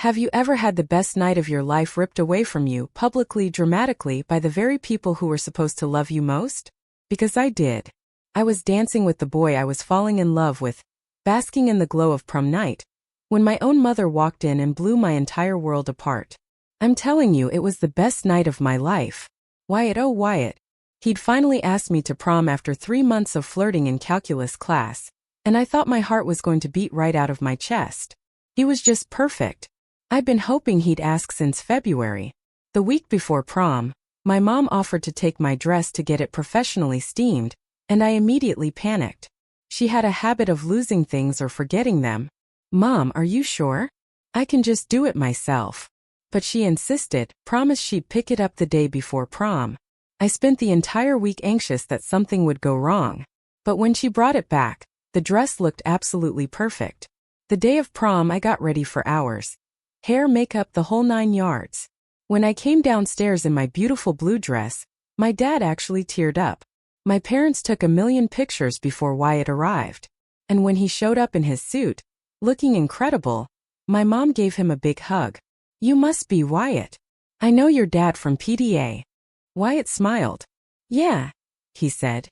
Have you ever had the best night of your life ripped away from you, publicly, dramatically, by the very people who were supposed to love you most? Because I did. I was dancing with the boy I was falling in love with, basking in the glow of prom night, when my own mother walked in and blew my entire world apart. I'm telling you, it was the best night of my life. Wyatt, oh Wyatt. He'd finally asked me to prom after 3 months of flirting in calculus class, and I thought my heart was going to beat right out of my chest. He was just perfect. I'd been hoping he'd ask since February. The week before prom, my mom offered to take my dress to get it professionally steamed, and I immediately panicked. She had a habit of losing things or forgetting them. "Mom, are you sure? I can just do it myself." But she insisted, promised she'd pick it up the day before prom. I spent the entire week anxious that something would go wrong. But when she brought it back, the dress looked absolutely perfect. The day of prom, I got ready for hours. Hair, makeup, the whole 9 yards. When I came downstairs in my beautiful blue dress, my dad actually teared up. My parents took a million pictures before Wyatt arrived. And when he showed up in his suit, looking incredible, my mom gave him a big hug. "You must be Wyatt. I know your dad from PTA." Wyatt smiled. "Yeah," he said.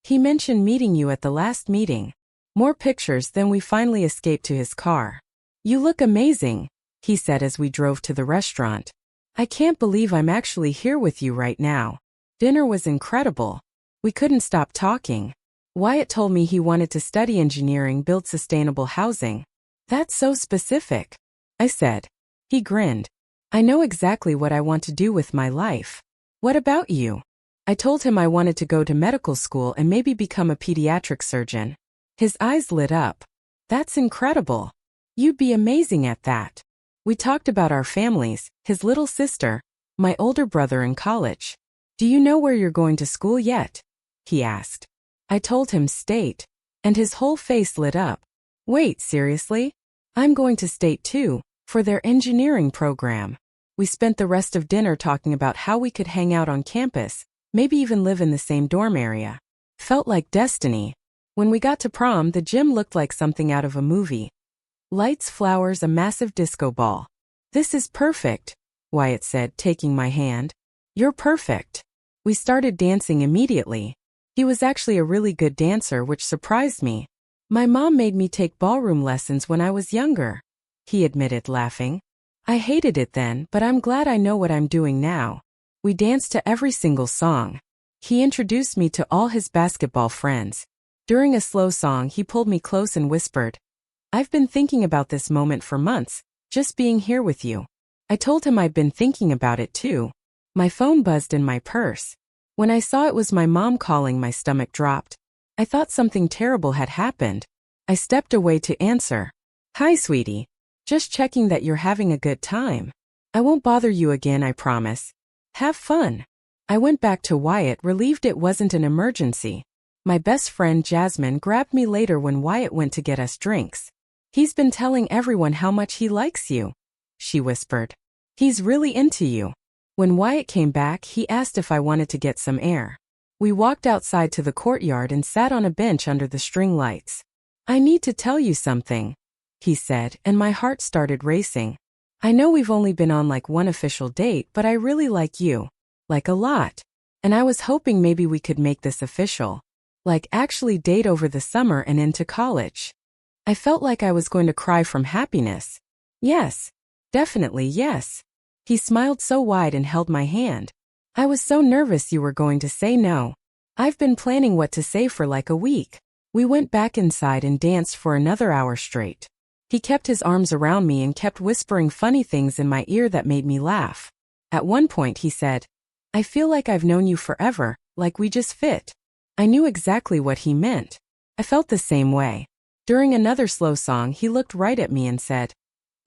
"He mentioned meeting you at the last meeting." More pictures, then we finally escaped to his car. "You look amazing," he said as we drove to the restaurant. "I can't believe I'm actually here with you right now." Dinner was incredible. We couldn't stop talking. Wyatt told me he wanted to study engineering, build sustainable housing. "That's so specific," I said. He grinned. "I know exactly what I want to do with my life. What about you?" I told him I wanted to go to medical school and maybe become a pediatric surgeon. His eyes lit up. "That's incredible. You'd be amazing at that." We talked about our families, his little sister, my older brother in college. "Do you know where you're going to school yet?" he asked. I told him state, and his whole face lit up. "Wait, seriously? I'm going to state too, for their engineering program." We spent the rest of dinner talking about how we could hang out on campus, maybe even live in the same dorm area. Felt like destiny. When we got to prom, the gym looked like something out of a movie. Lights, flowers, a massive disco ball. "This is perfect," Wyatt said, taking my hand. "You're perfect." We started dancing immediately. He was actually a really good dancer, which surprised me. "My mom made me take ballroom lessons when I was younger," he admitted, laughing. "I hated it then, but I'm glad I know what I'm doing now." We danced to every single song. He introduced me to all his basketball friends. During a slow song, he pulled me close and whispered, "I've been thinking about this moment for months, just being here with you." I told him I'd been thinking about it too. My phone buzzed in my purse. When I saw it was my mom calling, my stomach dropped. I thought something terrible had happened. I stepped away to answer. "Hi, sweetie. Just checking that you're having a good time. I won't bother you again, I promise. Have fun." I went back to Wyatt, relieved it wasn't an emergency. My best friend Jasmine grabbed me later when Wyatt went to get us drinks. "He's been telling everyone how much he likes you," she whispered. "He's really into you." When Wyatt came back, he asked if I wanted to get some air. We walked outside to the courtyard and sat on a bench under the string lights. "I need to tell you something," he said, and my heart started racing. "I know we've only been on like one official date, but I really like you. Like a lot. And I was hoping maybe we could make this official. Like actually date over the summer and into college." I felt like I was going to cry from happiness. "Yes. Definitely yes." He smiled so wide and held my hand. "I was so nervous you were going to say no. I've been planning what to say for like a week." We went back inside and danced for another hour straight. He kept his arms around me and kept whispering funny things in my ear that made me laugh. At one point he said, "I feel like I've known you forever, like we just fit." I knew exactly what he meant. I felt the same way. During another slow song, he looked right at me and said,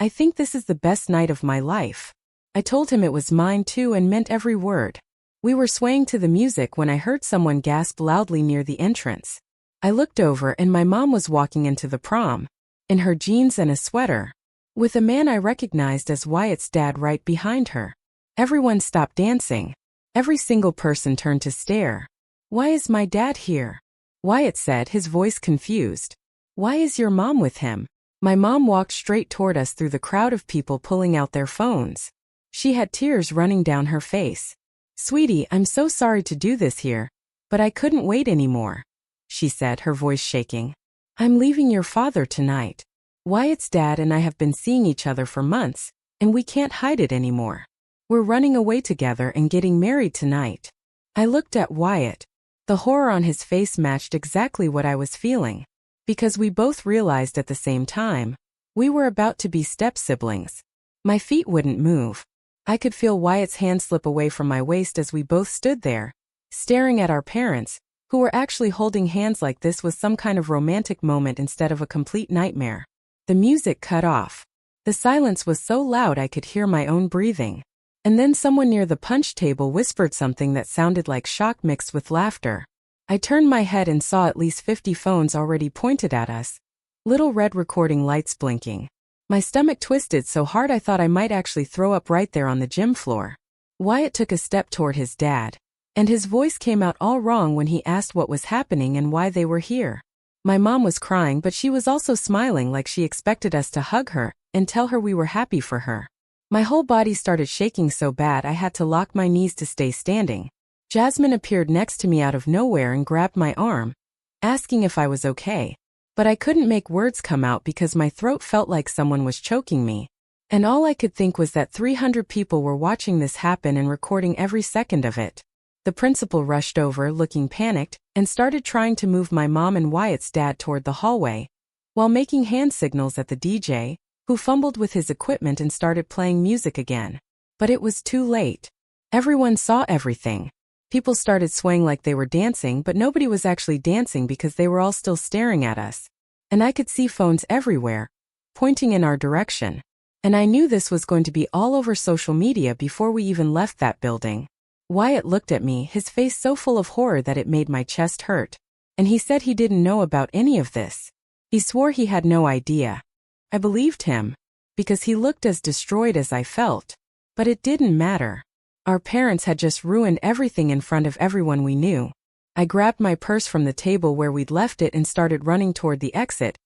"I think this is the best night of my life." I told him it was mine too and meant every word. We were swaying to the music when I heard someone gasp loudly near the entrance. I looked over and my mom was walking into the prom, in her jeans and a sweater, with a man I recognized as Wyatt's dad right behind her. Everyone stopped dancing. Every single person turned to stare. "Why is my dad here?" Wyatt said, his voice confused. "Why is your mom with him?" My mom walked straight toward us through the crowd of people pulling out their phones. She had tears running down her face. "Sweetie, I'm so sorry to do this here, but I couldn't wait anymore," she said, her voice shaking. "I'm leaving your father tonight. Wyatt's dad and I have been seeing each other for months, and we can't hide it anymore. We're running away together and getting married tonight." I looked at Wyatt. The horror on his face matched exactly what I was feeling. Because we both realized at the same time, we were about to be step-siblings. My feet wouldn't move. I could feel Wyatt's hand slip away from my waist as we both stood there, staring at our parents, who were actually holding hands like this was some kind of romantic moment instead of a complete nightmare. The music cut off. The silence was so loud I could hear my own breathing. And then someone near the punch table whispered something that sounded like shock mixed with laughter. I turned my head and saw at least 50 phones already pointed at us. Little red recording lights blinking. My stomach twisted so hard I thought I might actually throw up right there on the gym floor. Wyatt took a step toward his dad, and his voice came out all wrong when he asked what was happening and why they were here. My mom was crying, but she was also smiling like she expected us to hug her and tell her we were happy for her. My whole body started shaking so bad I had to lock my knees to stay standing. Jasmine appeared next to me out of nowhere and grabbed my arm, asking if I was okay. But I couldn't make words come out because my throat felt like someone was choking me. And all I could think was that 300 people were watching this happen and recording every second of it. The principal rushed over, looking panicked, and started trying to move my mom and Wyatt's dad toward the hallway, while making hand signals at the DJ, who fumbled with his equipment and started playing music again. But it was too late. Everyone saw everything. People started swaying like they were dancing, but nobody was actually dancing because they were all still staring at us. And I could see phones everywhere, pointing in our direction. And I knew this was going to be all over social media before we even left that building. Wyatt looked at me, his face so full of horror that it made my chest hurt. And he said he didn't know about any of this. He swore he had no idea. I believed him, because he looked as destroyed as I felt. But it didn't matter. Our parents had just ruined everything in front of everyone we knew. I grabbed my purse from the table where we'd left it and started running toward the exit,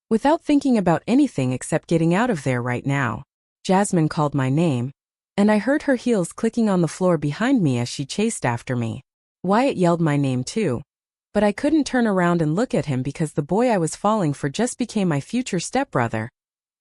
without thinking about anything except getting out of there right now. Jasmine called my name, and I heard her heels clicking on the floor behind me as she chased after me. Wyatt yelled my name too, but I couldn't turn around and look at him because the boy I was falling for just became my future stepbrother,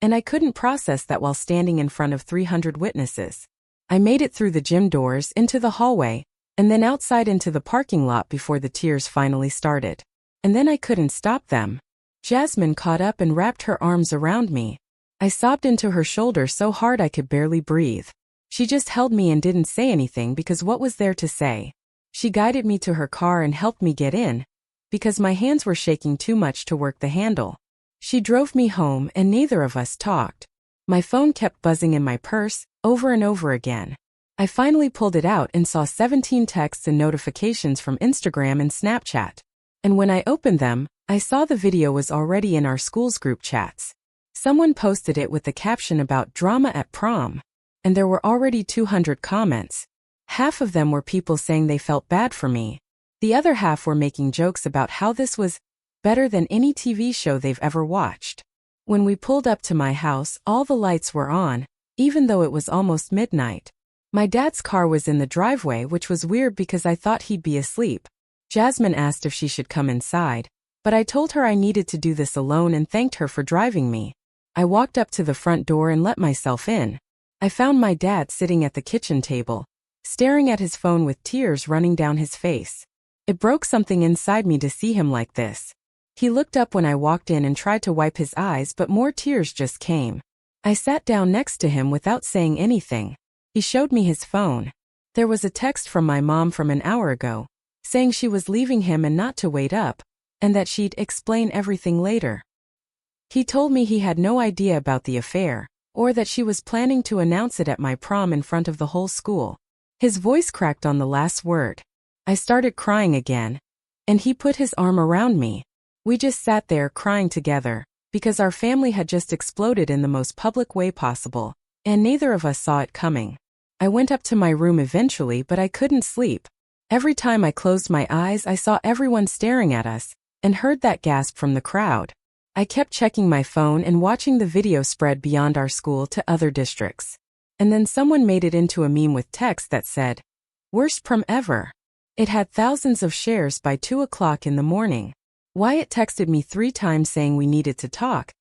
and I couldn't process that while standing in front of 300 witnesses. I made it through the gym doors, into the hallway, and then outside into the parking lot before the tears finally started. And then I couldn't stop them. Jasmine caught up and wrapped her arms around me. I sobbed into her shoulder so hard I could barely breathe. She just held me and didn't say anything because what was there to say? She guided me to her car and helped me get in, because my hands were shaking too much to work the handle. She drove me home and neither of us talked. My phone kept buzzing in my purse, over and over again. I finally pulled it out and saw 17 texts and notifications from Instagram and Snapchat. And when I opened them, I saw the video was already in our school's group chats. Someone posted it with the caption about drama at prom. And there were already 200 comments. Half of them were people saying they felt bad for me. The other half were making jokes about how this was better than any TV show they've ever watched. When we pulled up to my house, all the lights were on, even though it was almost midnight. My dad's car was in the driveway, which was weird because I thought he'd be asleep. Jasmine asked if she should come inside, but I told her I needed to do this alone and thanked her for driving me. I walked up to the front door and let myself in. I found my dad sitting at the kitchen table, staring at his phone with tears running down his face. It broke something inside me to see him like this. He looked up when I walked in and tried to wipe his eyes, but more tears just came. I sat down next to him without saying anything. He showed me his phone. There was a text from my mom from an hour ago, saying she was leaving him and not to wait up, and that she'd explain everything later. He told me he had no idea about the affair, or that she was planning to announce it at my prom in front of the whole school. His voice cracked on the last word. I started crying again, and he put his arm around me. We just sat there crying together, because our family had just exploded in the most public way possible, and neither of us saw it coming. I went up to my room eventually, but I couldn't sleep. Every time I closed my eyes, I saw everyone staring at us, and heard that gasp from the crowd. I kept checking my phone and watching the video spread beyond our school to other districts. And then someone made it into a meme with text that said, "Worst prom ever." It had thousands of shares by 2 o'clock in the morning. Wyatt texted me 3 times saying we needed to talk,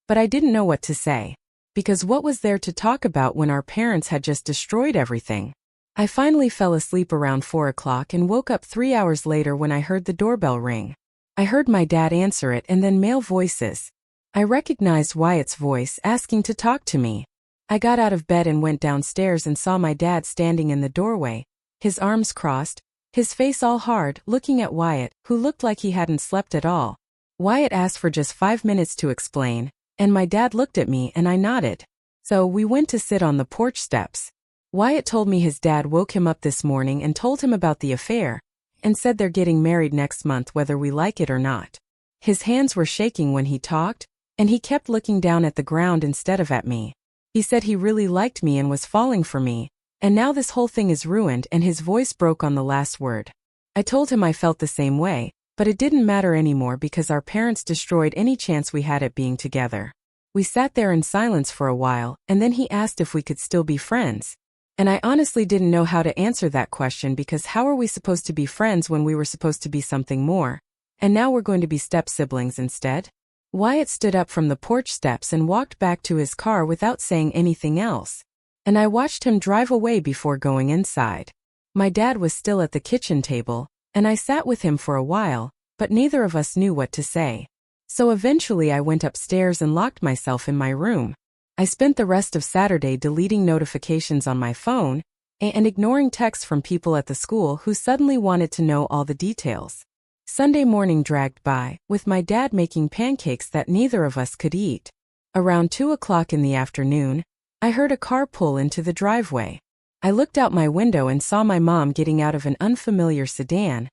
but I didn't know what to say. Because what was there to talk about when our parents had just destroyed everything? I finally fell asleep around 4 o'clock and woke up 3 hours later when I heard the doorbell ring. I heard my dad answer it and then male voices. I recognized Wyatt's voice asking to talk to me. I got out of bed and went downstairs and saw my dad standing in the doorway, his arms crossed, his face all hard, looking at Wyatt, who looked like he hadn't slept at all. Wyatt asked for just 5 minutes to explain, and my dad looked at me and I nodded. So we went to sit on the porch steps. Wyatt told me his dad woke him up this morning and told him about the affair, and said they're getting married next month whether we like it or not. His hands were shaking when he talked, and he kept looking down at the ground instead of at me. He said he really liked me and was falling for me, and now this whole thing is ruined, and his voice broke on the last word. I told him I felt the same way, but it didn't matter anymore because our parents destroyed any chance we had at being together. We sat there in silence for a while, and then he asked if we could still be friends. And I honestly didn't know how to answer that question because how are we supposed to be friends when we were supposed to be something more? And now we're going to be step-siblings instead? Wyatt stood up from the porch steps and walked back to his car without saying anything else. And I watched him drive away before going inside. My dad was still at the kitchen table, and I sat with him for a while, but neither of us knew what to say. So eventually I went upstairs and locked myself in my room. I spent the rest of Saturday deleting notifications on my phone and ignoring texts from people at the school who suddenly wanted to know all the details. Sunday morning dragged by, with my dad making pancakes that neither of us could eat. Around 2 o'clock in the afternoon, I heard a car pull into the driveway. I looked out my window and saw my mom getting out of an unfamiliar sedan,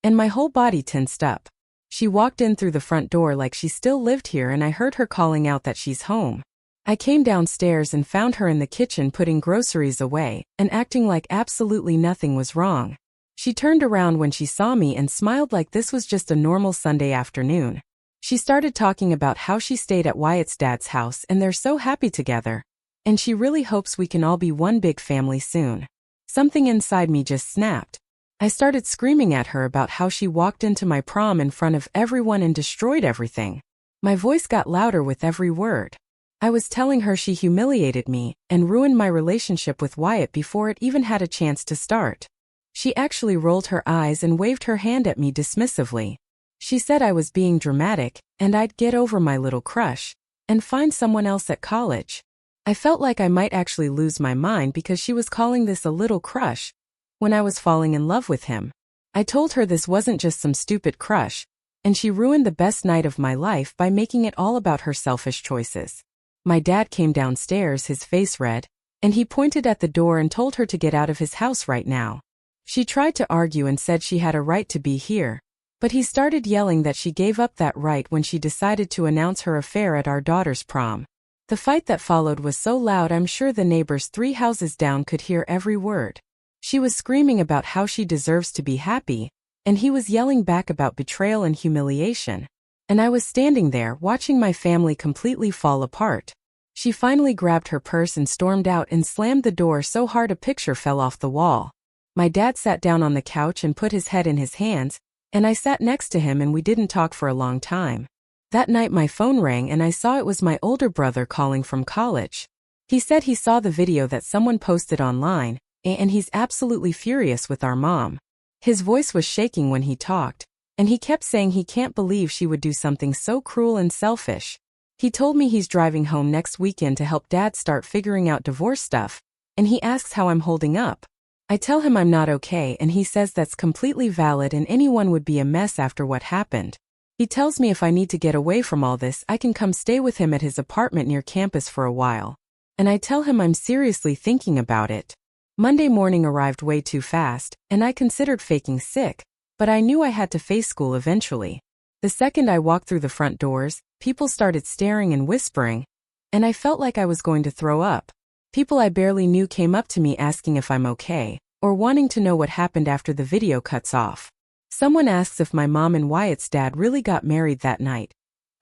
and my whole body tensed up. She walked in through the front door like she still lived here, and I heard her calling out that she's home. I came downstairs and found her in the kitchen putting groceries away and acting like absolutely nothing was wrong. She turned around when she saw me and smiled like this was just a normal Sunday afternoon. She started talking about how she stayed at Wyatt's dad's house and they're so happy together, and she really hopes we can all be one big family soon. Something inside me just snapped. I started screaming at her about how she walked into my prom in front of everyone and destroyed everything. My voice got louder with every word. I was telling her she humiliated me and ruined my relationship with Wyatt before it even had a chance to start. She actually rolled her eyes and waved her hand at me dismissively. She said I was being dramatic and I'd get over my little crush and find someone else at college. I felt like I might actually lose my mind because she was calling this a little crush when I was falling in love with him. I told her this wasn't just some stupid crush, and she ruined the best night of my life by making it all about her selfish choices. My dad came downstairs, his face red, and he pointed at the door and told her to get out of his house right now. She tried to argue and said she had a right to be here, but he started yelling that she gave up that right when she decided to announce her affair at our daughter's prom. The fight that followed was so loud I'm sure the neighbors 3 houses down could hear every word. She was screaming about how she deserves to be happy, and he was yelling back about betrayal and humiliation. And I was standing there watching my family completely fall apart. She finally grabbed her purse and stormed out and slammed the door so hard a picture fell off the wall. My dad sat down on the couch and put his head in his hands, and I sat next to him and we didn't talk for a long time. That night my phone rang and I saw it was my older brother calling from college. He said he saw the video that someone posted online, and he's absolutely furious with our mom. His voice was shaking when he talked, and he kept saying he can't believe she would do something so cruel and selfish. He told me he's driving home next weekend to help Dad start figuring out divorce stuff, and he asks how I'm holding up. I tell him I'm not okay, and he says that's completely valid and anyone would be a mess after what happened. He tells me if I need to get away from all this, I can come stay with him at his apartment near campus for a while. And I tell him I'm seriously thinking about it. Monday morning arrived way too fast, and I considered faking sick, but I knew I had to face school eventually. The second I walked through the front doors, people started staring and whispering, and I felt like I was going to throw up. People I barely knew came up to me asking if I'm okay, or wanting to know what happened after the video cuts off. Someone asks if my mom and Wyatt's dad really got married that night,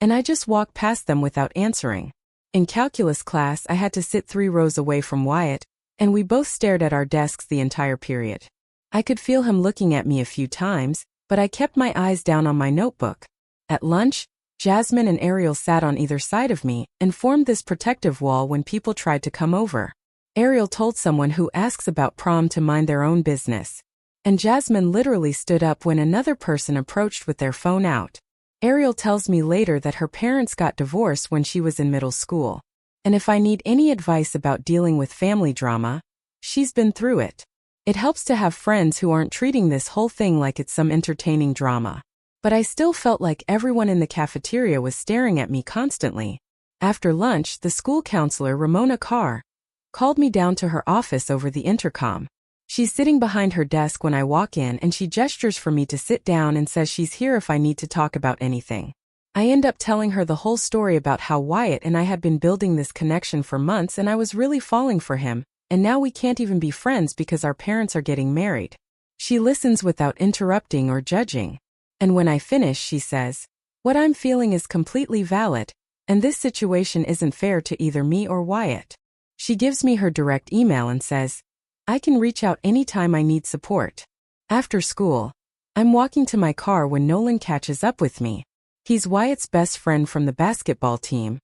and I just walked past them without answering. In calculus class, I had to sit 3 rows away from Wyatt, and we both stared at our desks the entire period. I could feel him looking at me a few times, but I kept my eyes down on my notebook. At lunch, Jasmine and Ariel sat on either side of me and formed this protective wall when people tried to come over. Ariel told someone who asks about prom to mind their own business. And Jasmine literally stood up when another person approached with their phone out. Ariel tells me later that her parents got divorced when she was in middle school. And if I need any advice about dealing with family drama, she's been through it. It helps to have friends who aren't treating this whole thing like it's some entertaining drama. But I still felt like everyone in the cafeteria was staring at me constantly. After lunch, the school counselor, Ramona Carr, called me down to her office over the intercom. She's sitting behind her desk when I walk in, and she gestures for me to sit down and says she's here if I need to talk about anything. I end up telling her the whole story about how Wyatt and I had been building this connection for months and I was really falling for him, and now we can't even be friends because our parents are getting married. She listens without interrupting or judging. And when I finish, she says, "What I'm feeling is completely valid, and this situation isn't fair to either me or Wyatt." She gives me her direct email and says, "I can reach out anytime I need support." After school, I'm walking to my car when Nolan catches up with me. He's Wyatt's best friend from the basketball team,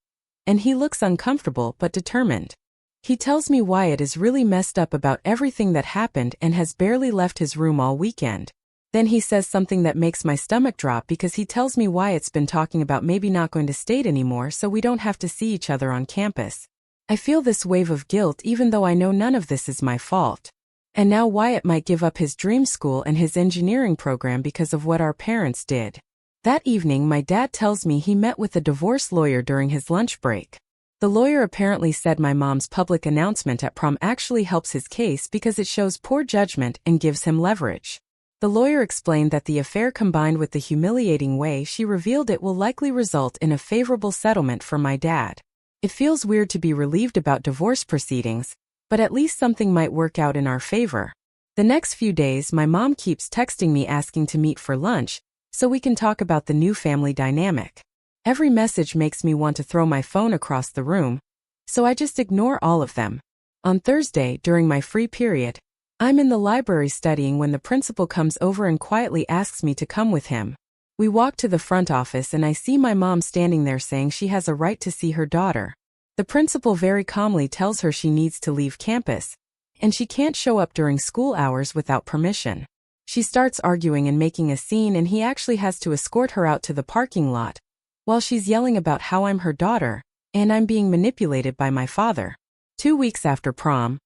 and he looks uncomfortable but determined. He tells me Wyatt is really messed up about everything that happened and has barely left his room all weekend. Then he says something that makes my stomach drop because he tells me Wyatt's been talking about maybe not going to state anymore so we don't have to see each other on campus. I feel this wave of guilt even though I know none of this is my fault. And now Wyatt might give up his dream school and his engineering program because of what our parents did. That evening, my dad tells me he met with a divorce lawyer during his lunch break. The lawyer apparently said my mom's public announcement at prom actually helps his case because it shows poor judgment and gives him leverage. The lawyer explained that the affair combined with the humiliating way she revealed it will likely result in a favorable settlement for my dad. It feels weird to be relieved about divorce proceedings, but at least something might work out in our favor. The next few days, my mom keeps texting me asking to meet for lunch, so we can talk about the new family dynamic. Every message makes me want to throw my phone across the room, so I just ignore all of them. On Thursday, during my free period, I'm in the library studying when the principal comes over and quietly asks me to come with him. We walk to the front office and I see my mom standing there saying she has a right to see her daughter. The principal very calmly tells her she needs to leave campus, and she can't show up during school hours without permission. She starts arguing and making a scene, and he actually has to escort her out to the parking lot, while she's yelling about how I'm her daughter, and I'm being manipulated by my father. 2 weeks after prom,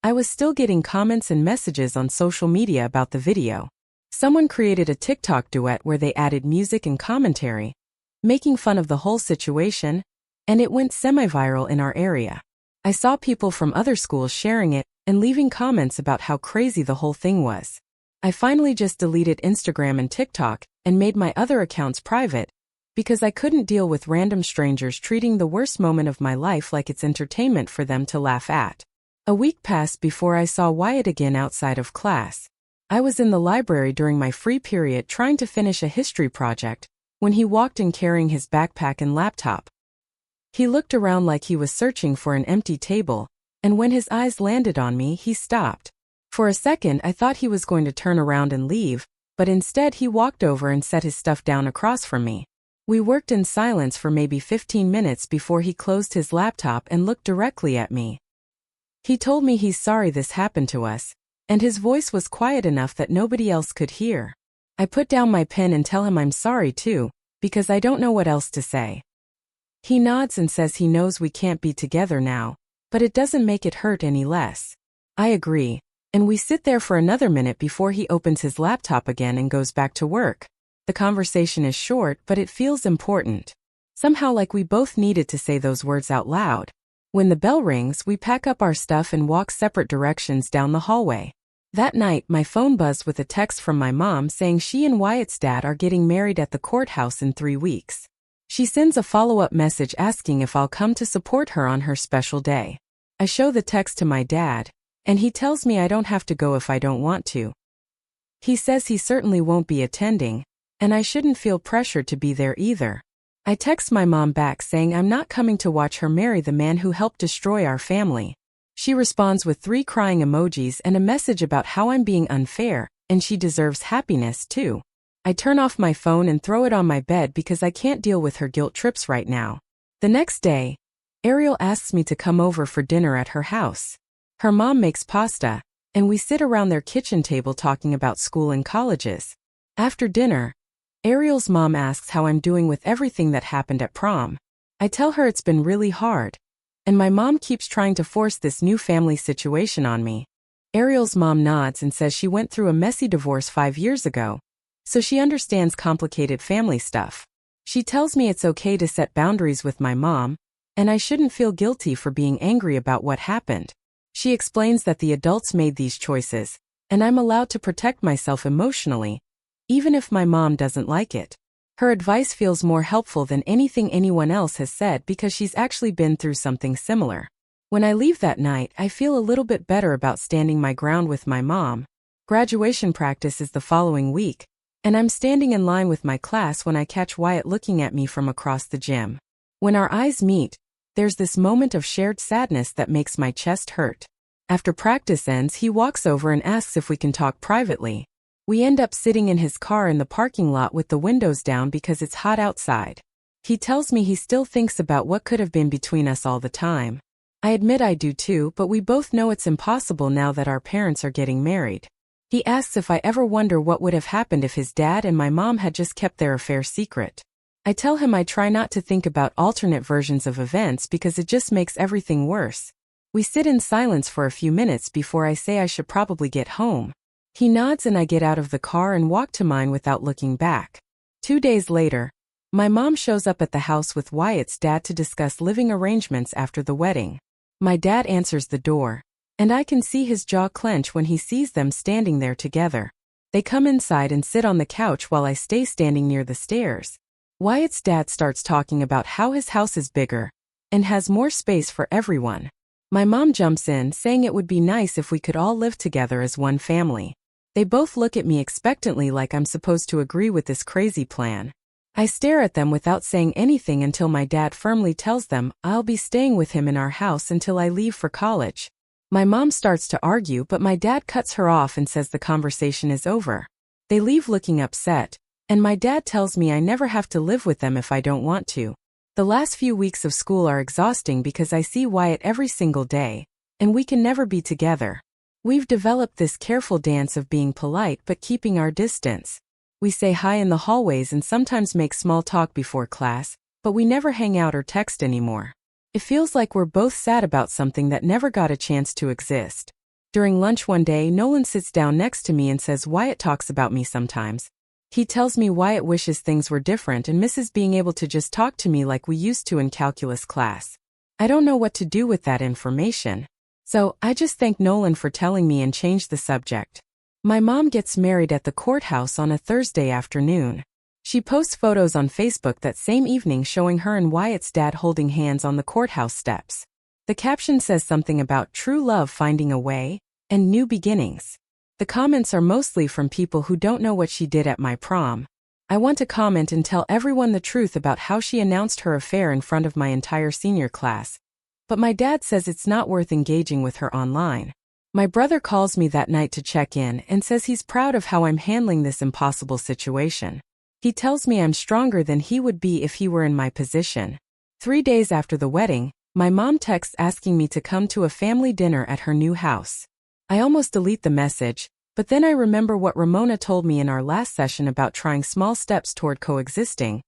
I was still getting comments and messages on social media about the video. Someone created a TikTok duet where they added music and commentary, making fun of the whole situation, and it went semi-viral in our area. I saw people from other schools sharing it and leaving comments about how crazy the whole thing was. I finally just deleted Instagram and TikTok and made my other accounts private because I couldn't deal with random strangers treating the worst moment of my life like it's entertainment for them to laugh at. A week passed before I saw Wyatt again outside of class. I was in the library during my free period trying to finish a history project when he walked in carrying his backpack and laptop. He looked around like he was searching for an empty table, and when his eyes landed on me, he stopped. For a second, I thought he was going to turn around and leave, but instead he walked over and set his stuff down across from me. We worked in silence for maybe 15 minutes before he closed his laptop and looked directly at me. He told me he's sorry this happened to us, and his voice was quiet enough that nobody else could hear. I put down my pen and tell him I'm sorry too, because I don't know what else to say. He nods and says he knows we can't be together now, but it doesn't make it hurt any less. I agree, and we sit there for another minute before he opens his laptop again and goes back to work. The conversation is short, but it feels important. Somehow like we both needed to say those words out loud. When the bell rings, we pack up our stuff and walk separate directions down the hallway. That night, my phone buzzed with a text from my mom saying she and Wyatt's dad are getting married at the courthouse in 3 weeks. She sends a follow-up message asking if I'll come to support her on her special day. I show the text to my dad, and he tells me I don't have to go if I don't want to. He says he certainly won't be attending, and I shouldn't feel pressured to be there either. I text my mom back saying I'm not coming to watch her marry the man who helped destroy our family. She responds with 3 crying emojis and a message about how I'm being unfair, and she deserves happiness too. I turn off my phone and throw it on my bed because I can't deal with her guilt trips right now. The next day, Ariel asks me to come over for dinner at her house. Her mom makes pasta, and we sit around their kitchen table talking about school and colleges. After dinner, Ariel's mom asks how I'm doing with everything that happened at prom. I tell her it's been really hard, and my mom keeps trying to force this new family situation on me. Ariel's mom nods and says she went through a messy divorce 5 years ago, so she understands complicated family stuff. She tells me it's okay to set boundaries with my mom, and I shouldn't feel guilty for being angry about what happened. She explains that the adults made these choices, and I'm allowed to protect myself emotionally, even if my mom doesn't like it. Her advice feels more helpful than anything anyone else has said because she's actually been through something similar. When I leave that night, I feel a little bit better about standing my ground with my mom. Graduation practice is the following week, and I'm standing in line with my class when I catch Wyatt looking at me from across the gym. When our eyes meet, there's this moment of shared sadness that makes my chest hurt. After practice ends, he walks over and asks if we can talk privately. We end up sitting in his car in the parking lot with the windows down because it's hot outside. He tells me he still thinks about what could have been between us all the time. I admit I do too, but we both know it's impossible now that our parents are getting married. He asks if I ever wonder what would have happened if his dad and my mom had just kept their affair secret. I tell him I try not to think about alternate versions of events because it just makes everything worse. We sit in silence for a few minutes before I say I should probably get home. He nods and I get out of the car and walk to mine without looking back. 2 days later, my mom shows up at the house with Wyatt's dad to discuss living arrangements after the wedding. My dad answers the door, and I can see his jaw clench when he sees them standing there together. They come inside and sit on the couch while I stay standing near the stairs. Wyatt's dad starts talking about how his house is bigger and has more space for everyone. My mom jumps in, saying it would be nice if we could all live together as one family. They both look at me expectantly like I'm supposed to agree with this crazy plan. I stare at them without saying anything until my dad firmly tells them I'll be staying with him in our house until I leave for college. My mom starts to argue, but my dad cuts her off and says the conversation is over. They leave looking upset, and my dad tells me I never have to live with them if I don't want to. The last few weeks of school are exhausting because I see Wyatt every single day, and we can never be together. We've developed this careful dance of being polite but keeping our distance. We say hi in the hallways and sometimes make small talk before class, but we never hang out or text anymore. It feels like we're both sad about something that never got a chance to exist. During lunch one day, Nolan sits down next to me and says Wyatt talks about me sometimes. He tells me Wyatt wishes things were different and misses being able to just talk to me like we used to in calculus class. I don't know what to do with that information. So, I just thank Nolan for telling me and change the subject. My mom gets married at the courthouse on a Thursday afternoon. She posts photos on Facebook that same evening showing her and Wyatt's dad holding hands on the courthouse steps. The caption says something about true love finding a way and new beginnings. The comments are mostly from people who don't know what she did at my prom. I want to comment and tell everyone the truth about how she announced her affair in front of my entire senior class. But my dad says it's not worth engaging with her online. My brother calls me that night to check in and says he's proud of how I'm handling this impossible situation. He tells me I'm stronger than he would be if he were in my position. 3 days after the wedding, my mom texts asking me to come to a family dinner at her new house. I almost delete the message, but then I remember what Ramona told me in our last session about trying small steps toward coexisting,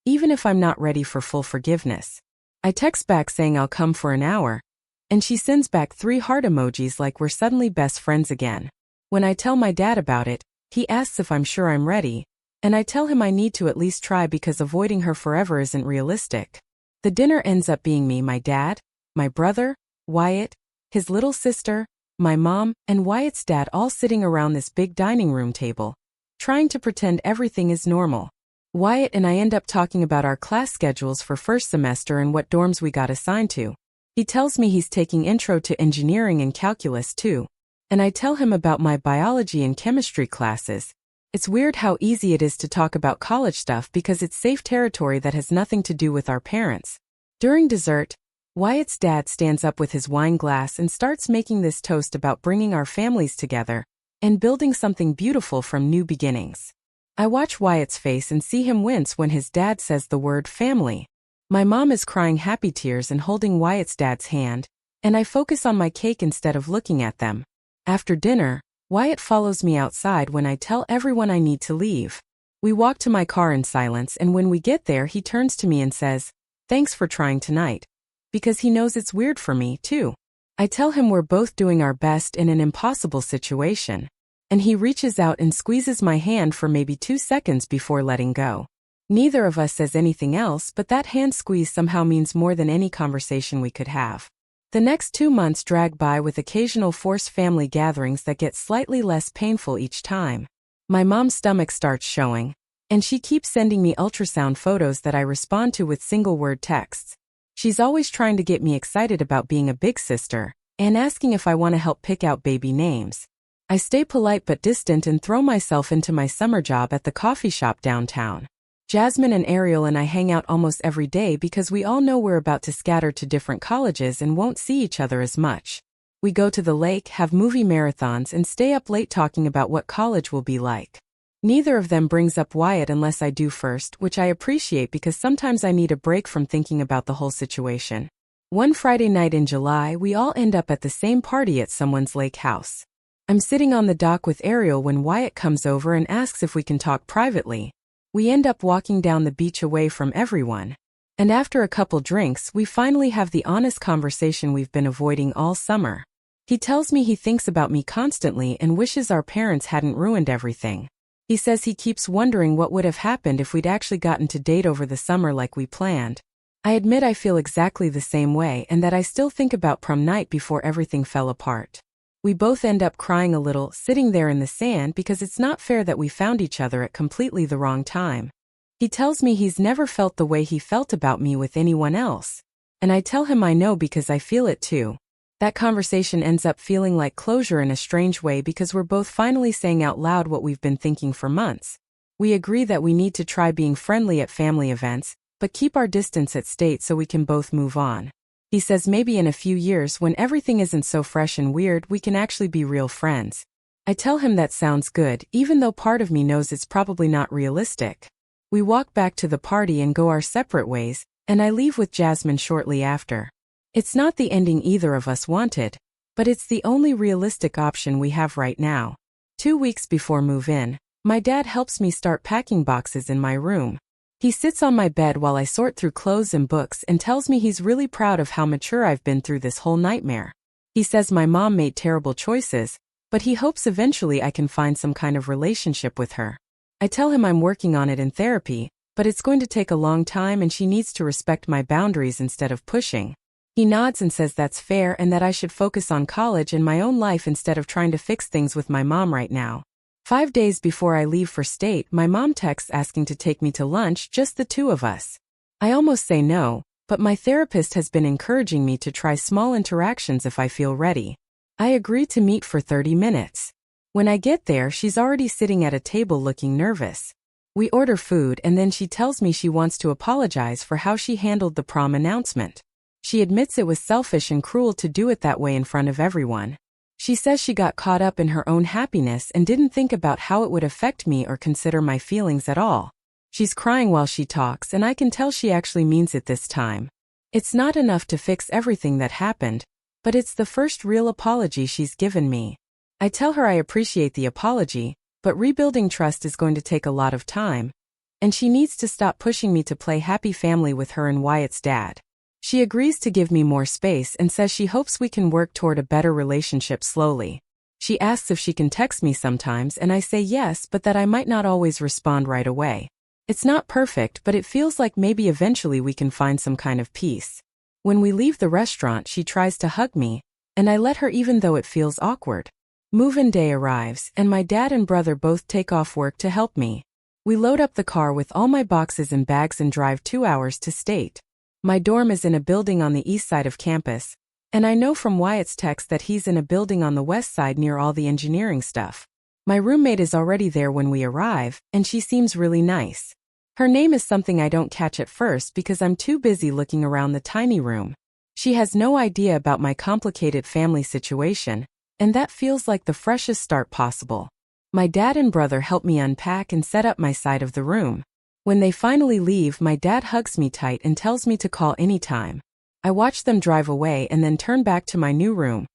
even if I'm not ready for full forgiveness. I text back saying I'll come for an hour, and she sends back 3 heart emojis like we're suddenly best friends again. When I tell my dad about it, he asks if I'm sure I'm ready, and I tell him I need to at least try because avoiding her forever isn't realistic. The dinner ends up being me, my dad, my brother, Wyatt, his little sister, my mom, and Wyatt's dad all sitting around this big dining room table, trying to pretend everything is normal. Wyatt and I end up talking about our class schedules for first semester and what dorms we got assigned to. He tells me he's taking intro to engineering and calculus too, and I tell him about my biology and chemistry classes, It's weird how easy it is to talk about college stuff because it's safe territory that has nothing to do with our parents. During dessert, Wyatt's dad stands up with his wine glass and starts making this toast about bringing our families together and building something beautiful from new beginnings. I watch Wyatt's face and see him wince when his dad says the word family. My mom is crying happy tears and holding Wyatt's dad's hand, and I focus on my cake instead of looking at them. After dinner, Wyatt follows me outside when I tell everyone I need to leave. We walk to my car in silence, and when we get there he turns to me and says, "Thanks for trying tonight." Because he knows it's weird for me, too. I tell him we're both doing our best in an impossible situation. And he reaches out and squeezes my hand for maybe 2 seconds before letting go. Neither of us says anything else, but that hand squeeze somehow means more than any conversation we could have. The next 2 months drag by with occasional forced family gatherings that get slightly less painful each time. My mom's stomach starts showing, and she keeps sending me ultrasound photos that I respond to with single-word texts. She's always trying to get me excited about being a big sister, and asking if I want to help pick out baby names. I stay polite but distant and throw myself into my summer job at the coffee shop downtown. Jasmine and Ariel and I hang out almost every day because we all know we're about to scatter to different colleges and won't see each other as much. We go to the lake, have movie marathons, and stay up late talking about what college will be like. Neither of them brings up Wyatt unless I do first, which I appreciate because sometimes I need a break from thinking about the whole situation. One Friday night in July, we all end up at the same party at someone's lake house. I'm sitting on the dock with Ariel when Wyatt comes over and asks if we can talk privately. We end up walking down the beach away from everyone. And after a couple drinks, we finally have the honest conversation we've been avoiding all summer. He tells me he thinks about me constantly and wishes our parents hadn't ruined everything. He says he keeps wondering what would have happened if we'd actually gotten to date over the summer like we planned. I admit I feel exactly the same way and that I still think about prom night before everything fell apart. We both end up crying a little, sitting there in the sand because it's not fair that we found each other at completely the wrong time. He tells me he's never felt the way he felt about me with anyone else. And I tell him I know because I feel it too. That conversation ends up feeling like closure in a strange way because we're both finally saying out loud what we've been thinking for months. We agree that we need to try being friendly at family events, but keep our distance at state so we can both move on. He says maybe in a few years when everything isn't so fresh and weird we can actually be real friends. I tell him that sounds good, even though part of me knows it's probably not realistic. We walk back to the party and go our separate ways, and I leave with Jasmine shortly after. It's not the ending either of us wanted, but it's the only realistic option we have right now. 2 weeks before move-in, my dad helps me start packing boxes in my room. He sits on my bed while I sort through clothes and books and tells me he's really proud of how mature I've been through this whole nightmare. He says my mom made terrible choices, but he hopes eventually I can find some kind of relationship with her. I tell him I'm working on it in therapy, but it's going to take a long time and she needs to respect my boundaries instead of pushing. He nods and says that's fair and that I should focus on college and my own life instead of trying to fix things with my mom right now. 5 days before I leave for state, my mom texts asking to take me to lunch, just the two of us. I almost say no, but my therapist has been encouraging me to try small interactions if I feel ready. I agree to meet for 30 minutes. When I get there, she's already sitting at a table looking nervous. We order food and then she tells me she wants to apologize for how she handled the prom announcement. She admits it was selfish and cruel to do it that way in front of everyone. She says she got caught up in her own happiness and didn't think about how it would affect me or consider my feelings at all. She's crying while she talks and I can tell she actually means it this time. It's not enough to fix everything that happened, but it's the first real apology she's given me. I tell her I appreciate the apology, but rebuilding trust is going to take a lot of time, and she needs to stop pushing me to play happy family with her and Wyatt's dad. She agrees to give me more space and says she hopes we can work toward a better relationship slowly. She asks if she can text me sometimes and I say yes, but that I might not always respond right away. It's not perfect, but it feels like maybe eventually we can find some kind of peace. When we leave the restaurant, she tries to hug me, and I let her even though it feels awkward. Move-in day arrives, and my dad and brother both take off work to help me. We load up the car with all my boxes and bags and drive 2 hours to state. My dorm is in a building on the east side of campus, and I know from Wyatt's text that he's in a building on the west side near all the engineering stuff. My roommate is already there when we arrive, and she seems really nice. Her name is something I don't catch at first because I'm too busy looking around the tiny room. She has no idea about my complicated family situation, and that feels like the freshest start possible. My dad and brother help me unpack and set up my side of the room. When they finally leave, my dad hugs me tight and tells me to call anytime. I watch them drive away and then turn back to my new room,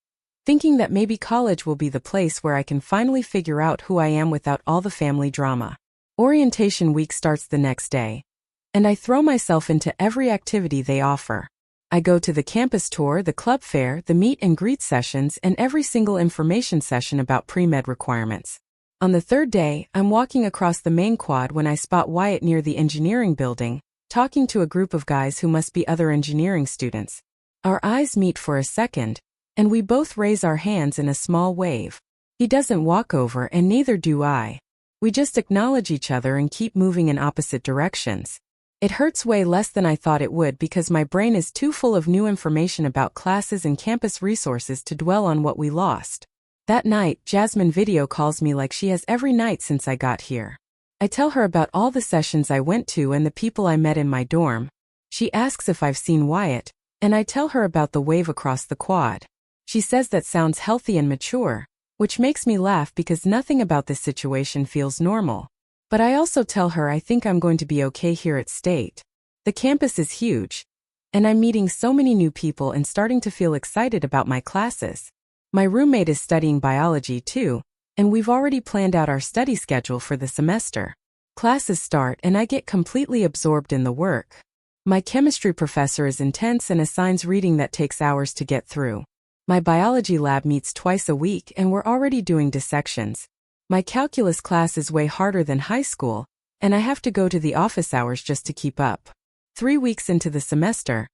thinking that maybe college will be the place where I can finally figure out who I am without all the family drama. Orientation week starts the next day, and I throw myself into every activity they offer. I go to the campus tour, the club fair, the meet and greet sessions, and every single information session about pre-med requirements. On the third day, I'm walking across the main quad when I spot Wyatt near the engineering building, talking to a group of guys who must be other engineering students. Our eyes meet for a second, and we both raise our hands in a small wave. He doesn't walk over and neither do I. We just acknowledge each other and keep moving in opposite directions. It hurts way less than I thought it would because my brain is too full of new information about classes and campus resources to dwell on what we lost. That night, Jasmine video calls me like she has every night since I got here. I tell her about all the sessions I went to and the people I met in my dorm. She asks if I've seen Wyatt, and I tell her about the wave across the quad. She says that sounds healthy and mature, which makes me laugh because nothing about this situation feels normal. But I also tell her I think I'm going to be okay here at State. The campus is huge, and I'm meeting so many new people and starting to feel excited about my classes. My roommate is studying biology too, and we've already planned out our study schedule for the semester. Classes start and I get completely absorbed in the work. My chemistry professor is intense and assigns reading that takes hours to get through. My biology lab meets twice a week and we're already doing dissections. My calculus class is way harder than high school, and I have to go to the office hours just to keep up. 3 weeks into the semester,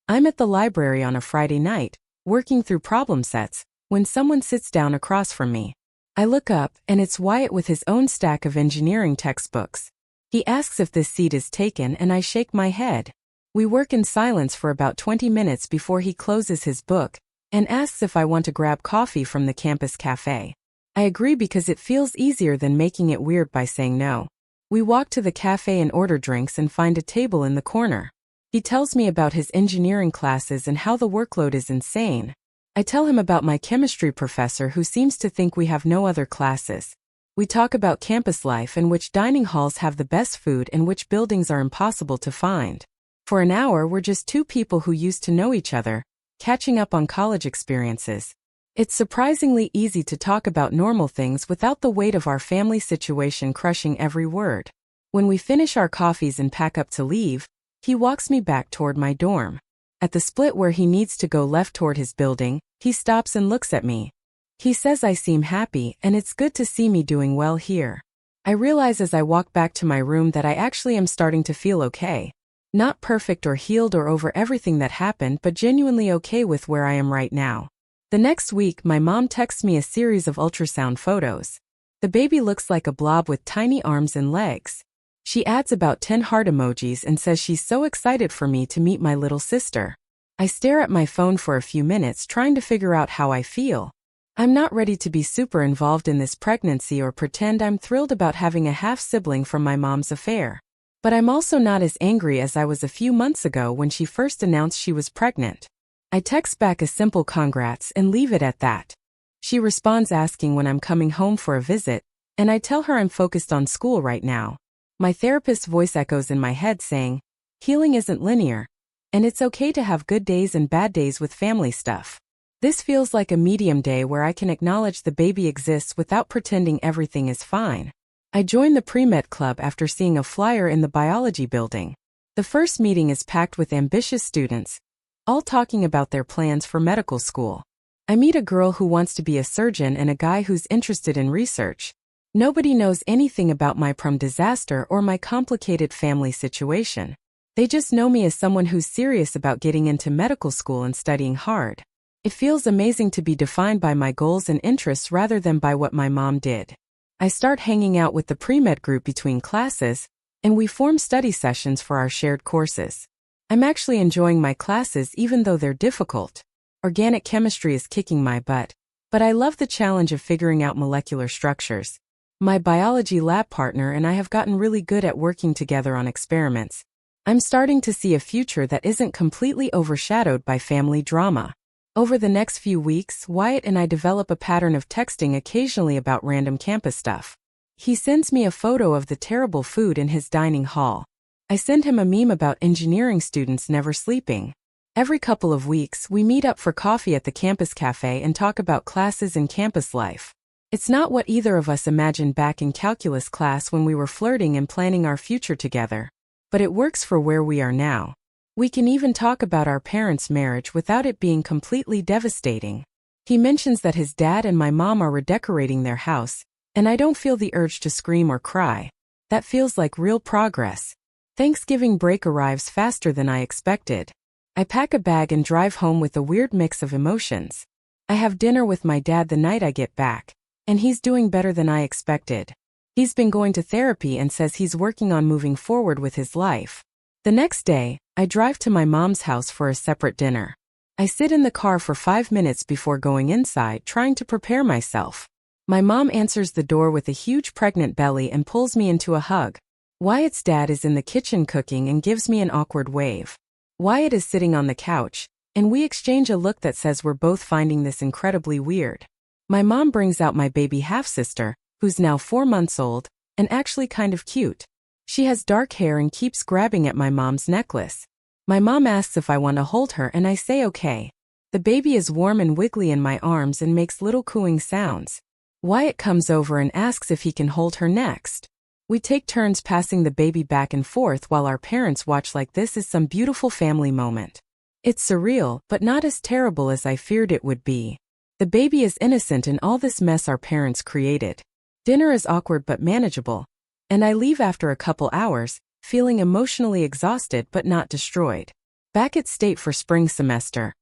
I'm at the library on a Friday night, working through problem sets, when someone sits down across from me. I look up, and it's Wyatt with his own stack of engineering textbooks. He asks if this seat is taken and I shake my head. We work in silence for about 20 minutes before he closes his book and asks if I want to grab coffee from the campus cafe. I agree because it feels easier than making it weird by saying no. We walk to the cafe and order drinks and find a table in the corner. He tells me about his engineering classes and how the workload is insane. I tell him about my chemistry professor who seems to think we have no other classes. We talk about campus life and which dining halls have the best food and which buildings are impossible to find. For an hour, we're just two people who used to know each other, catching up on college experiences. It's surprisingly easy to talk about normal things without the weight of our family situation crushing every word. When we finish our coffees and pack up to leave, he walks me back toward my dorm. At the split where he needs to go left toward his building, he stops and looks at me. He says I seem happy and it's good to see me doing well here. I realize as I walk back to my room that I actually am starting to feel okay. Not perfect or healed or over everything that happened, but genuinely okay with where I am right now. The next week, my mom texts me a series of ultrasound photos. The baby looks like a blob with tiny arms and legs. She adds about 10 heart emojis and says she's so excited for me to meet my little sister. I stare at my phone for a few minutes trying to figure out how I feel. I'm not ready to be super involved in this pregnancy or pretend I'm thrilled about having a half-sibling from my mom's affair. But I'm also not as angry as I was a few months ago when she first announced she was pregnant. I text back a simple congrats and leave it at that. She responds asking when I'm coming home for a visit, and I tell her I'm focused on school right now. My therapist's voice echoes in my head saying, healing isn't linear, and it's okay to have good days and bad days with family stuff. This feels like a medium day where I can acknowledge the baby exists without pretending everything is fine. I joined the pre-med club after seeing a flyer in the biology building. The first meeting is packed with ambitious students, all talking about their plans for medical school. I meet a girl who wants to be a surgeon and a guy who's interested in research. Nobody knows anything about my prom disaster or my complicated family situation. They just know me as someone who's serious about getting into medical school and studying hard. It feels amazing to be defined by my goals and interests rather than by what my mom did. I start hanging out with the pre-med group between classes, and we form study sessions for our shared courses. I'm actually enjoying my classes even though they're difficult. Organic chemistry is kicking my butt, but I love the challenge of figuring out molecular structures. My biology lab partner and I have gotten really good at working together on experiments. I'm starting to see a future that isn't completely overshadowed by family drama. Over the next few weeks, Wyatt and I develop a pattern of texting occasionally about random campus stuff. He sends me a photo of the terrible food in his dining hall. I send him a meme about engineering students never sleeping. Every couple of weeks, we meet up for coffee at the campus cafe and talk about classes and campus life. It's not what either of us imagined back in calculus class when we were flirting and planning our future together. But it works for where we are now. We can even talk about our parents' marriage without it being completely devastating. He mentions that his dad and my mom are redecorating their house, and I don't feel the urge to scream or cry. That feels like real progress. Thanksgiving break arrives faster than I expected. I pack a bag and drive home with a weird mix of emotions. I have dinner with my dad the night I get back, and he's doing better than I expected. He's been going to therapy and says he's working on moving forward with his life. The next day, I drive to my mom's house for a separate dinner. I sit in the car for 5 minutes before going inside, trying to prepare myself. My mom answers the door with a huge pregnant belly and pulls me into a hug. Wyatt's dad is in the kitchen cooking and gives me an awkward wave. Wyatt is sitting on the couch, and we exchange a look that says we're both finding this incredibly weird. My mom brings out my baby half-sister, who's now 4 months old, and actually kind of cute. She has dark hair and keeps grabbing at my mom's necklace. My mom asks if I want to hold her and I say okay. The baby is warm and wiggly in my arms and makes little cooing sounds. Wyatt comes over and asks if he can hold her next. We take turns passing the baby back and forth while our parents watch like this is some beautiful family moment. It's surreal, but not as terrible as I feared it would be. The baby is innocent in all this mess our parents created. Dinner is awkward but manageable, and I leave after a couple hours, feeling emotionally exhausted but not destroyed. Back at state for spring semester.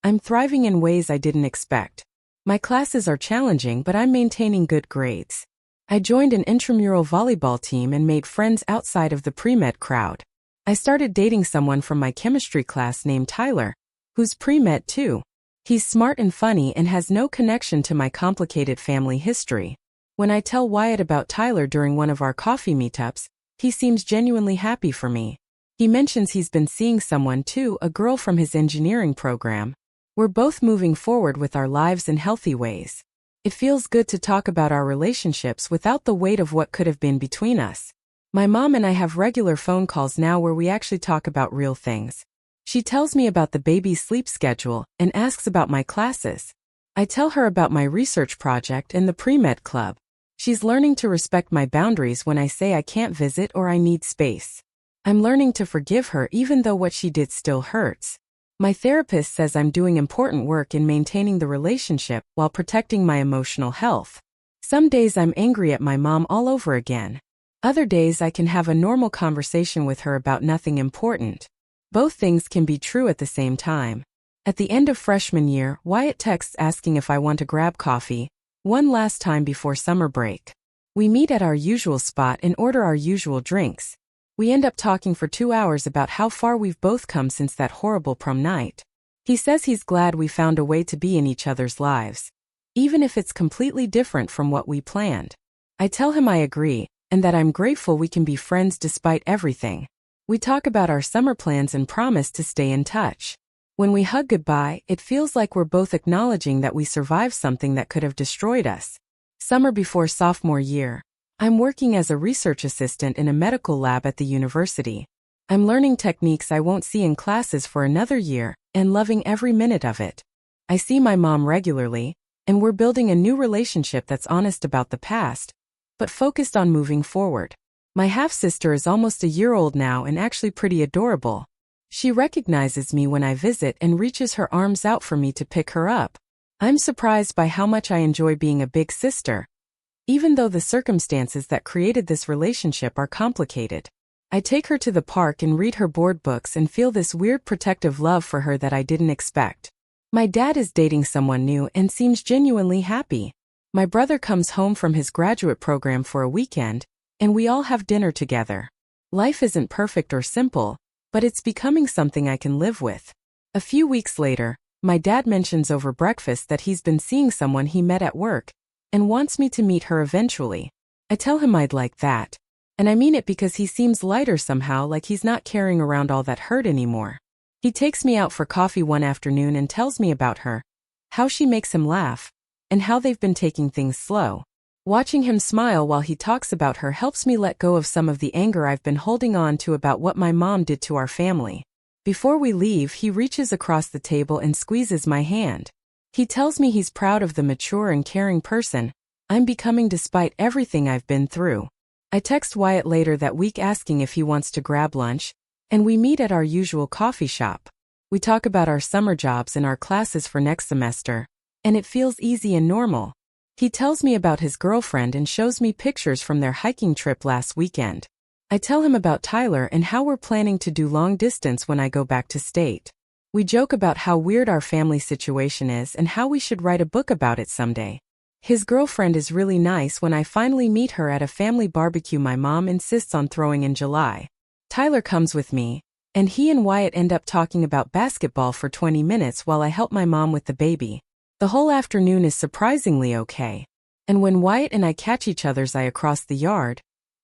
I'm thriving in ways I didn't expect. My classes are challenging but I'm maintaining good grades. I joined an intramural volleyball team and made friends outside of the pre-med crowd. I started dating someone from my chemistry class named Tyler, who's pre-med too. He's smart and funny and has no connection to my complicated family history. When I tell Wyatt about Tyler during one of our coffee meetups, he seems genuinely happy for me. He mentions he's been seeing someone too, a girl from his engineering program. We're both moving forward with our lives in healthy ways. It feels good to talk about our relationships without the weight of what could have been between us. My mom and I have regular phone calls now where we actually talk about real things. She tells me about the baby's sleep schedule and asks about my classes. I tell her about my research project and the pre-med club. She's learning to respect my boundaries when I say I can't visit or I need space. I'm learning to forgive her even though what she did still hurts. My therapist says I'm doing important work in maintaining the relationship while protecting my emotional health. Some days I'm angry at my mom all over again. Other days I can have a normal conversation with her about nothing important. Both things can be true at the same time. At the end of freshman year, Wyatt texts asking if I want to grab coffee, one last time before summer break. We meet at our usual spot and order our usual drinks. We end up talking for 2 hours about how far we've both come since that horrible prom night. He says he's glad we found a way to be in each other's lives, even if it's completely different from what we planned. I tell him I agree, and that I'm grateful we can be friends despite everything. We talk about our summer plans and promise to stay in touch. When we hug goodbye, it feels like we're both acknowledging that we survived something that could have destroyed us. Summer before sophomore year. I'm working as a research assistant in a medical lab at the university. I'm learning techniques I won't see in classes for another year, and loving every minute of it. I see my mom regularly, and we're building a new relationship that's honest about the past, but focused on moving forward. My half-sister is almost a year old now and actually pretty adorable. She recognizes me when I visit and reaches her arms out for me to pick her up. I'm surprised by how much I enjoy being a big sister, even though the circumstances that created this relationship are complicated. I take her to the park and read her board books and feel this weird protective love for her that I didn't expect. My dad is dating someone new and seems genuinely happy. My brother comes home from his graduate program for a weekend, and we all have dinner together. Life isn't perfect or simple, but it's becoming something I can live with. A few weeks later, my dad mentions over breakfast that he's been seeing someone he met at work, and wants me to meet her eventually. I tell him I'd like that. And I mean it because he seems lighter somehow, like he's not carrying around all that hurt anymore. He takes me out for coffee one afternoon and tells me about her, how she makes him laugh, and how they've been taking things slow. Watching him smile while he talks about her helps me let go of some of the anger I've been holding on to about what my mom did to our family. Before we leave, he reaches across the table and squeezes my hand. He tells me he's proud of the mature and caring person I'm becoming despite everything I've been through. I text Wyatt later that week asking if he wants to grab lunch, and we meet at our usual coffee shop. We talk about our summer jobs and our classes for next semester, and it feels easy and normal. He tells me about his girlfriend and shows me pictures from their hiking trip last weekend. I tell him about Tyler and how we're planning to do long distance when I go back to state. We joke about how weird our family situation is and how we should write a book about it someday. His girlfriend is really nice when I finally meet her at a family barbecue my mom insists on throwing in July. Tyler comes with me, and he and Wyatt end up talking about basketball for 20 minutes while I help my mom with the baby. The whole afternoon is surprisingly okay. And when Wyatt and I catch each other's eye across the yard,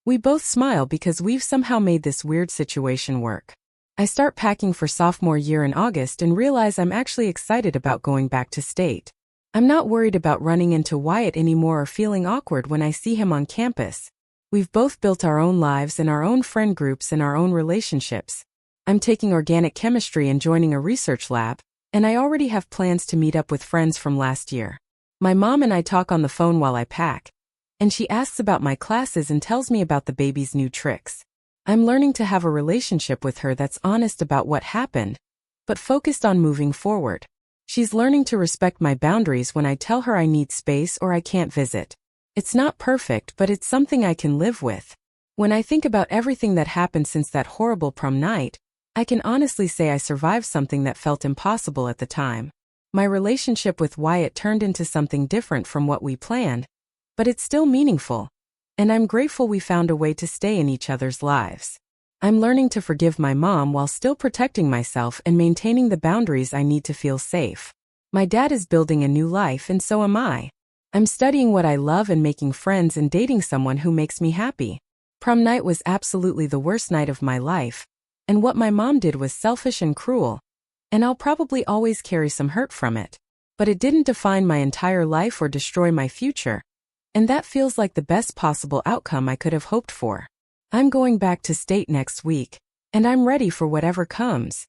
we both smile because we've somehow made this weird situation work. I start packing for sophomore year in August and realize I'm actually excited about going back to state. I'm not worried about running into Wyatt anymore or feeling awkward when I see him on campus. We've both built our own lives and our own friend groups and our own relationships. I'm taking organic chemistry and joining a research lab, and I already have plans to meet up with friends from last year. My mom and I talk on the phone while I pack, and she asks about my classes and tells me about the baby's new tricks. I'm learning to have a relationship with her that's honest about what happened, but focused on moving forward. She's learning to respect my boundaries when I tell her I need space or I can't visit. It's not perfect, but it's something I can live with. When I think about everything that happened since that horrible prom night, I can honestly say I survived something that felt impossible at the time. My relationship with Wyatt turned into something different from what we planned, but it's still meaningful, and I'm grateful we found a way to stay in each other's lives. I'm learning to forgive my mom while still protecting myself and maintaining the boundaries I need to feel safe. My dad is building a new life and so am I. I'm studying what I love and making friends and dating someone who makes me happy. Prom night was absolutely the worst night of my life, and what my mom did was selfish and cruel, and I'll probably always carry some hurt from it. But it didn't define my entire life or destroy my future, and that feels like the best possible outcome I could have hoped for. I'm going back to state next week, and I'm ready for whatever comes.